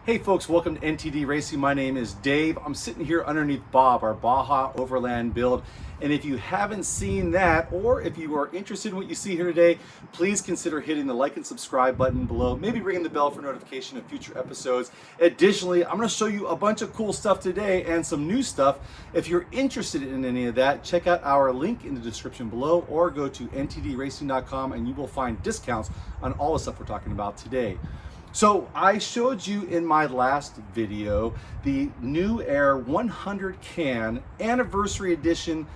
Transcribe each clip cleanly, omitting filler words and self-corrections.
Hey folks, welcome to NTD Racing. My name is Dave. I'm sitting here underneath Bob, our Baja Overland build. And if you haven't seen that, or if you are interested in what you see here today, please consider hitting the like and subscribe button below, maybe ringing the bell for notification of future episodes. Additionally, I'm gonna show you a bunch of cool stuff today and some new stuff. If you're interested in any of that, check out our link in the description below or go to ntdracing.com and you will find discounts on all the stuff we're talking about today. So I showed you in my last video the Newair 100 can anniversary edition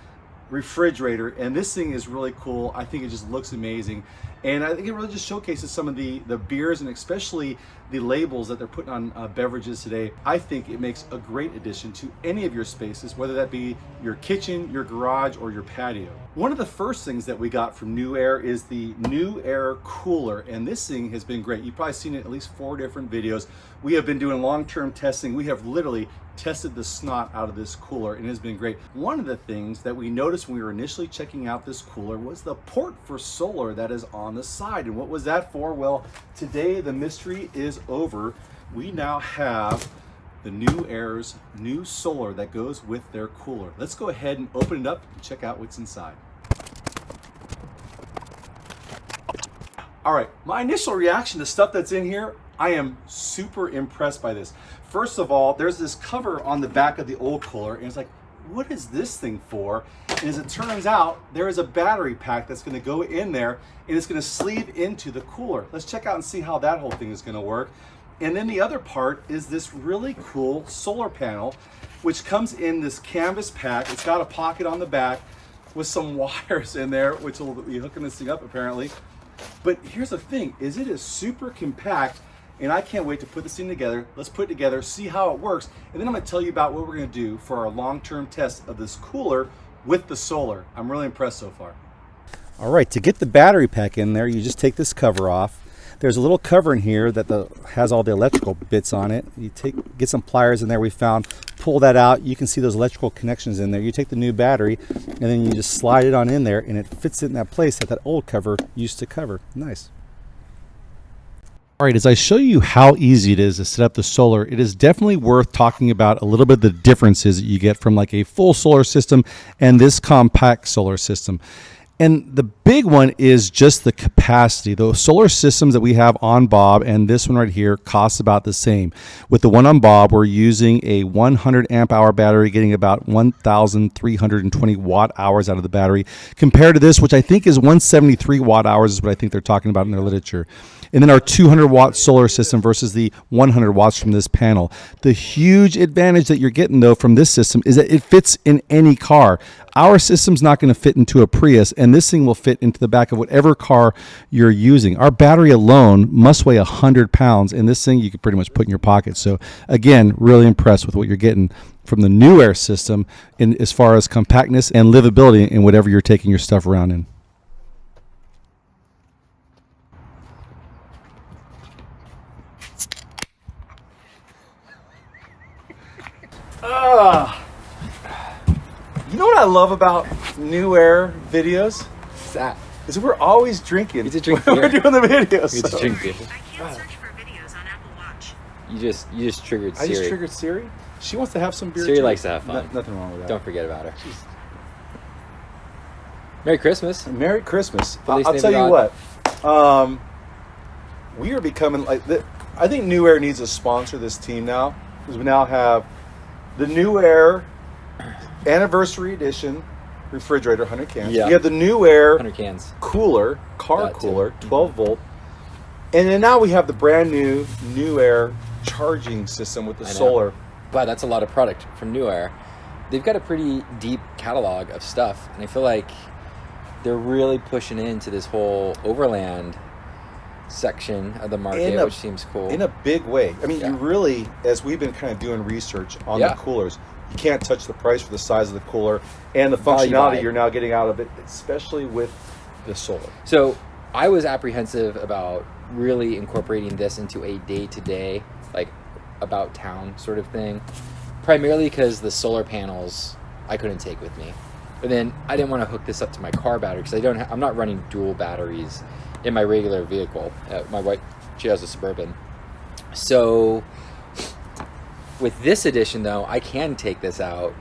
refrigerator, and this thing is really cool. I think it just looks amazing, and I think it really just showcases some of the beers and especially the labels that they're putting on beverages today. I think it makes a great addition to any of your spaces, whether that be your kitchen, your garage, or your patio. One of the first things that we got from Newair is the Newair cooler, and this thing has been great. You've probably seen it at least 4 different videos. We have been doing long-term testing. We have literally tested the snot out of this cooler, and it has been great. One of the things that we noticed when we were initially checking out this cooler was the port for solar that is on the side. And what was that for? Well, today the mystery is over. We now have the Newair's new solar that goes with their cooler. Let's go ahead and open it up and check out what's inside. All right, my initial reaction to stuff that's in here, I am super impressed by this. First of all, there's this cover on the back of the old cooler, and it's like, what is this thing for? And as it turns out, there is a battery pack that's gonna go in there, and it's gonna sleeve into the cooler. Let's check out and see how that whole thing is gonna work. And then the other part is this really cool solar panel, which comes in this canvas pack. It's got a pocket on the back with some wires in there, which will be hooking this thing up apparently. But here's the thing, is it is super compact, and I can't wait to put this thing together. Let's put it together, see how it works, and then I'm gonna tell you about what we're gonna do for our long-term test of this cooler with the solar. I'm really impressed so far. All right, to get the battery pack in there, you just take this cover off. There's a little cover in here that has all the electrical bits on it. You get some pliers in there we found, pull that out. You can see those electrical connections in there. You take the new battery and then you just slide it on in there, and it fits in that place that old cover used to cover. Nice. All right, as I show you how easy it is to set up the solar, it is definitely worth talking about a little bit of the differences that you get from like a full solar system and this compact solar system. And the big one is just the capacity. Those solar systems that we have on Bob and this one right here costs about the same. With the one on Bob, we're using a 100 amp hour battery, getting about 1,320 watt hours out of the battery, compared to this, which I think is 173 watt hours is what I think they're talking about in their literature. And then our 200 watt solar system versus the 100 watts from this panel. The huge advantage that you're getting though from this system is that it fits in any car. Our system's not going to fit into a Prius, and this thing will fit into the back of whatever car you're using. Our battery alone must weigh 100 pounds, and this thing you can pretty much put in your pocket. So again, really impressed with what you're getting from the Newair system in as far as compactness and livability in whatever you're taking your stuff around in. You know what I love about Newair videos? What's that? Is we're always drinking. You get to drink when beer. we're doing the videos. You get to drink beer. I can't search for videos on Apple Watch. You just triggered I Siri. just triggered Siri. She wants to have some beer. Siri too. likes to have fun. Nothing wrong with that. Don't forget about her. Merry Christmas. Merry Christmas. Feliz I'll tell you Navidad. what. We are becoming like. I think Newair needs to sponsor this team now, because we now have the Newair Anniversary Edition refrigerator, 100 cans. Yeah. You have the Newair 100 cans. cooler, car That too. cooler, 12 volt. And then now we have the brand new Newair charging system with the I know. solar. Wow, that's a lot of product from Newair. They've got a pretty deep catalog of stuff, and I feel like they're really pushing into this whole overland section of the market, which seems cool. In a big way. I mean, Yeah. you really, as we've been kind of doing research on Yeah. the coolers, you can't touch the price for the size of the cooler and the Value functionality buy. you're now getting out of it, especially with the solar. So I was apprehensive about really incorporating this into a day-to-day, like about town sort of thing, primarily because the solar panels I couldn't take with me. But then I didn't want to hook this up to my car battery because I'm not running dual batteries in my regular vehicle. My wife, she has a Suburban. So With this edition, though, I can take this out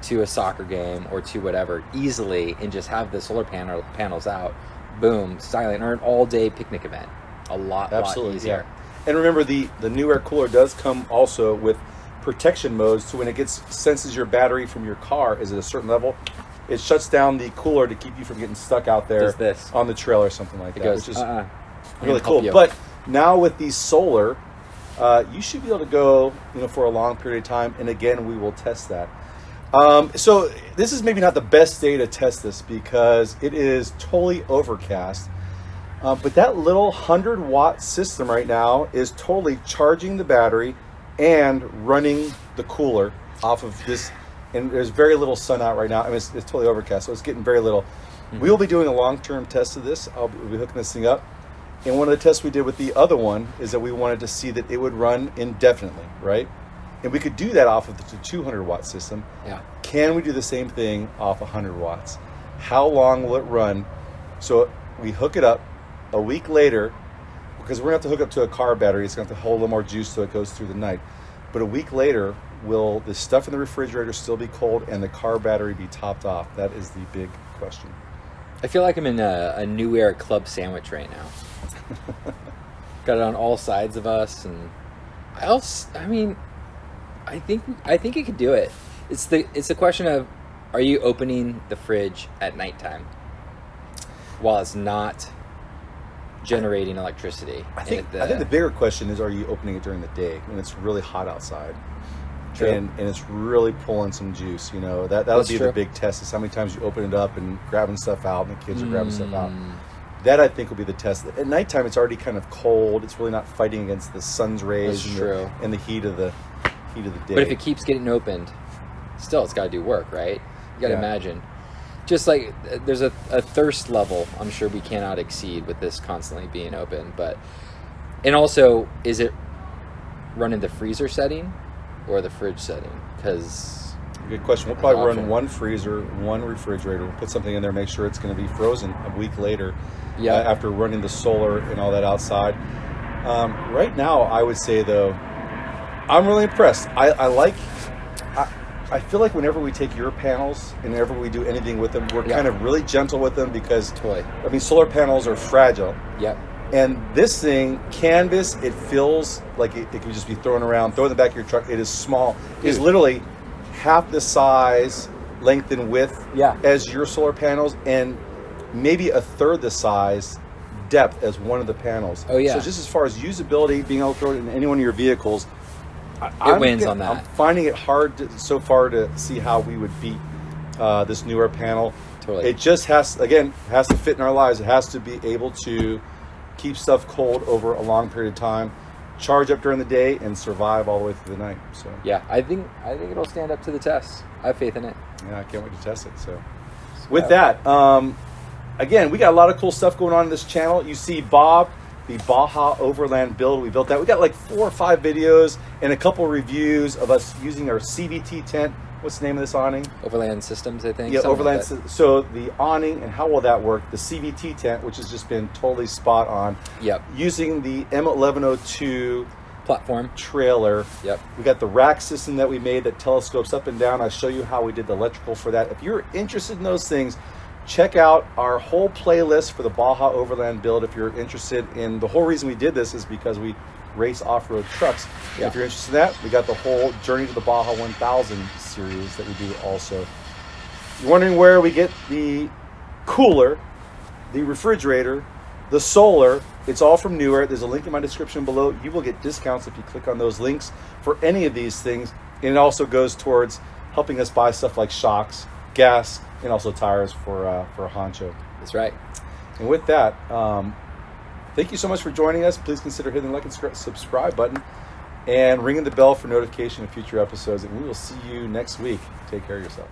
to a soccer game or to whatever easily and just have the solar panels out. Boom, styling, or an all-day picnic event. A lot easier. Yeah. And remember, the Newair cooler does come also with protection modes, so when it senses your battery from your car is at a certain level, it shuts down the cooler to keep you from getting stuck out there on the trail or something like that, goes, which is really cool. But now with these solar, you should be able to go, for a long period of time. And again, we will test that. So this is maybe not the best day to test this because it is totally overcast. But that little 100-watt system right now is totally charging the battery and running the cooler off of this. And there's very little sun out right now. I mean, it's totally overcast, so it's getting very little. Mm-hmm. We will be doing a long-term test of this. We'll be hooking this thing up. And one of the tests we did with the other one is that we wanted to see that it would run indefinitely, right? And we could do that off of the 200-watt system. Yeah. Can we do the same thing off 100 watts? How long will it run? So we hook it up a week later, because we're going to have to hook up to a car battery. It's going to have to hold a little more juice so it goes through the night. But a week later, will the stuff in the refrigerator still be cold and the car battery be topped off? That is the big question. I feel like I'm in a Newair club sandwich right now. Got it on all sides of us, and I think it could do it. It's the question of, are you opening the fridge at nighttime while it's not generating electricity? I think the bigger question is, are you opening it during the day when it's really hot outside? True. And it's really pulling some juice, that'll be the big test, is how many times you open it up and grabbing stuff out, and the kids are grabbing stuff out. That, I think, will be the test. At nighttime, it's already kind of cold. It's really not fighting against the sun's rays and the heat of the day. But if it keeps getting opened, still, it's got to do work, right? You got to imagine. Just like there's a thirst level I'm sure we cannot exceed with this constantly being open. And also, is it running the freezer setting or the fridge setting? Because good question. We'll probably run one freezer, one refrigerator. We'll put something in there, make sure it's going to be frozen a week later. After running the solar and all that outside. Right now, I would say, though, I'm really impressed. I feel like whenever we take your panels and whenever we do anything with them, we're kind of really gentle with them because, solar panels are fragile. Yep. And this thing, canvas, it feels like it could just be thrown around, throw in the back of your truck. It is small. It's literally half the size, length and width as your solar panels, and maybe a third the size depth as one of the panels. Oh, yeah. So just as far as usability, being able to throw it in any one of your vehicles, it wins on that. I'm finding it hard so far to see how we would beat this Newair panel. Totally. It just has to fit in our lives. It has to be able to keep stuff cold over a long period of time, charge up during the day, and survive all the way through the night. So yeah, I think it'll stand up to the test. I have faith in it. Yeah, I can't wait to test it. So with that, again, we got a lot of cool stuff going on in this channel. You see Bob, the Baja Overland build. We built that. We got like 4 or 5 videos and a couple reviews of us using our CVT tent. What's the name of this awning? Overland Systems, I think. Yeah, Overland. So the awning, and how will that work? The CVT tent, which has just been totally spot on. Yep. Using the M1102 platform trailer. Yep. We got the rack system that we made that telescopes up and down. I'll show you how we did the electrical for that. If you're interested in those things, check out our whole playlist for the Baja Overland build. If you're interested in, the whole reason we did this is because we race off-road trucks. Yeah. If you're interested in that, we got the whole Journey to the Baja 1000 series that we do also. You're wondering where we get the cooler, the refrigerator, the solar. It's all from Newair. There's a link in my description below. You will get discounts if you click on those links for any of these things. And it also goes towards helping us buy stuff like shocks, gas, and also tires for a honcho. That's right. And with that, thank you so much for joining us. Please consider hitting the like and subscribe button and ringing the bell for notification of future episodes. And we will see you next week. Take care of yourself.